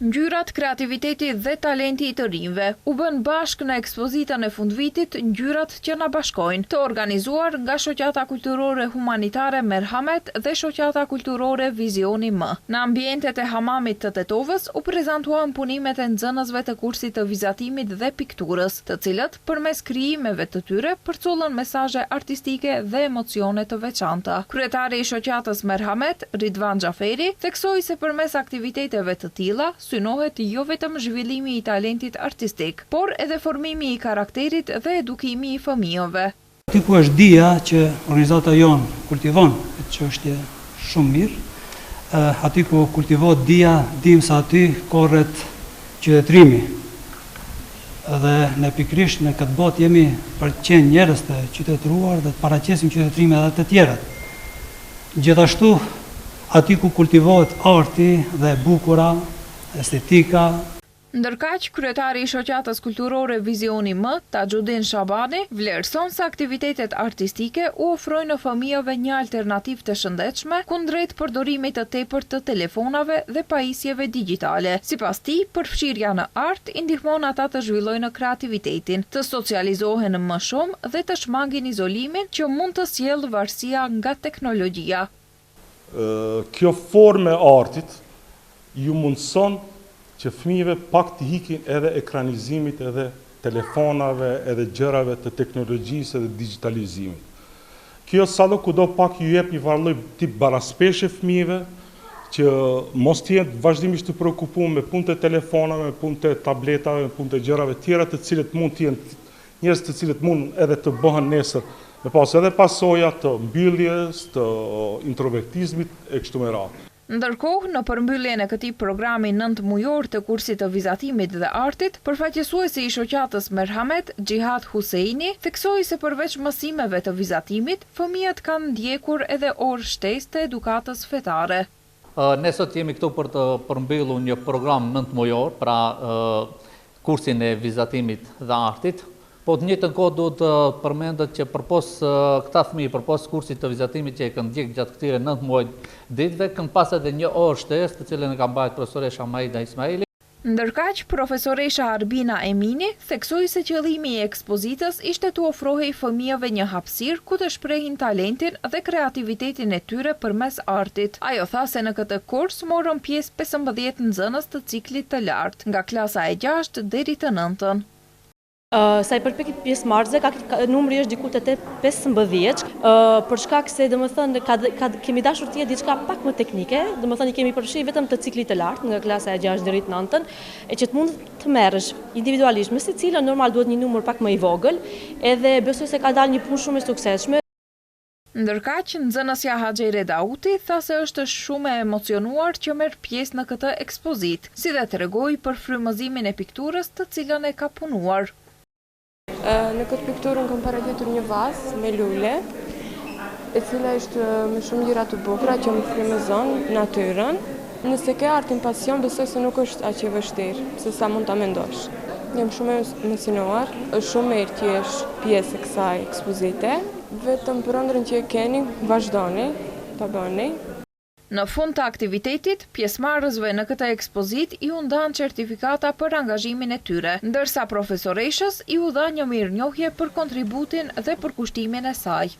Ngjyrat, kreativiteti dhe talenti I të rinjve u bën bashkë në ekspozitën e fundvitit Ngjyrat që na bashkojnë, të organizuar nga Shoqata Kulturore Humanitare Merhamet dhe Shoqata Kulturore Vizioni M. Në ambientet e hamamit të Tetovës u prezantuan punimet e nxënësve të kursit të vizatimit dhe pikturës, të cilët përmes krijimeve të tyre përcullën mesazhe artistike dhe emocione të veçanta. Kryetari I Shoqatës Merhamet, Ridvan Xhaferi, theksoi se përmes aktiviteteve të tilla synohet jo vetëm zhvillimi I talentit artistik, por edhe formimi I karakterit dhe edukimi I fëmijëve. Aty ku është dia që organizata jonë kultivon këtë çështje shumë mirë, aty ku kultivohet dia, dim se aty korret qytetërimi. Dhe ne pikërisht në këtë botë jemi për të qenë njerëz të qytetëruar dhe të paraqesim qytetërimin edhe të tjerët. Gjithashtu, aty ku kultivohet arti dhe bukura, estetika. Ndërkaq, kryetari I Shoqatës Kulturore Vizioni M, Taxhudin Shabani, vlerëson se aktivitetet artistike u ofrojnë fëmijëve një alternativë të shëndetshme kundrejt përdorimit të tepërt të telefonave dhe pajisjeve digjitale. Sipas tij, përfshirja në art I ndihmon ata të zhvillojnë kreativitetin, të socializohen më shumë dhe të shmangin izolimin që mund të sjellë varësia nga teknologjia. Kjo formë e artit ju mundson që fëmijëve pak të hikin edhe ekranizimit, edhe telefonave, edhe gjërave të teknologjisë edhe digitalizimit. Kjo sado kudo pak ju jep një lloj tip baraspeshje fëmijëve që mos të jenë vazhdimisht të preokupuar me punë të telefonave, me punë të tabletave, me punë të gjërave tjera të cilët mund të jenë njerëz të cilët mund edhe të bëhen nesër me pas edhe pasoja të mbylljes, të introvertizmit e kështu me radhë. Ndërkohë, në përmbylljen e këtij programi 9 mujor të kursit të vizatimit dhe artit, përfaqësuesi I Shoqatës Merhamet, Xhihat Huseini, theksoi se përveç mësimeve të vizatimit, fëmijët kanë ndjekur edhe orë shtesë të edukatës fetare. Ne sot jemi këtu për të përmbyllur një program 9 mujor, pra kursin e vizatimit dhe artit. Po të njëjtën kohë duhet të përmendet që përpos këta fëmijë, përpos kursit të vizatimit që e kanë ndjek gjatë këtyre 9 muaj ditëve, kanë pas edhe një orë shtesë, të cilën e ka mbajtur profesoresha Maida Ismaili. Ndërkaq, profesoresha Arbina Emini theksoi se qëllimi I ekspozitës ishte të ofrohej fëmijëve një hapësirë ku të shprehin talentin dhe kreativitetin e tyre përmes artit. Ajo tha se në këtë kurs morën pjesë 15 nxënës të ciklit të lartë, nga klasa e 6 deri të 9-ën. Sa I përket pjesëmarrësve, numri është diku te 15, për shkak se domethënë kemi dashur të jetë diçka pak më teknike, domethënë I kemi përfshirë vetëm të ciklit të lartë, nga klasa e 6 deri të 9-ën, e që të mund të merresh individualisht me secila, normal duhet një numër pak më I vogël, edhe besoj se ka dalë një punë shumë e suksesshme. Ndërkaq, nxënësja Haxhejre Dauti tha se është shumë e emocionuar që merr pjesë në këtë ekspozitë, si dhe tregoi për frymëzimin e pikturës të cilën e ka punuar. Në këtë pikturë kam paraqetur një vazë me lule, e cila është me shumë ngjyra të bukura që më frymëzon natyrën. Nëse ke artin pasion, besoj se nuk është aq e vështirë, se sa mund ta mendosh. Jam shumë e emocionuar, është shumë mirë që jesh pjesë e kësaj ekspozite. Vetëm për ëndrrën që e keni, vazhdoni ta bëni. Në fund të aktivitetit, pjesëmarrësve në këtë ekspozitë I u ndan certifikata për angazhimin e tyre, ndërsa profesoreshës I u dha një mirënjohje për kontributin dhe për kushtimin e saj.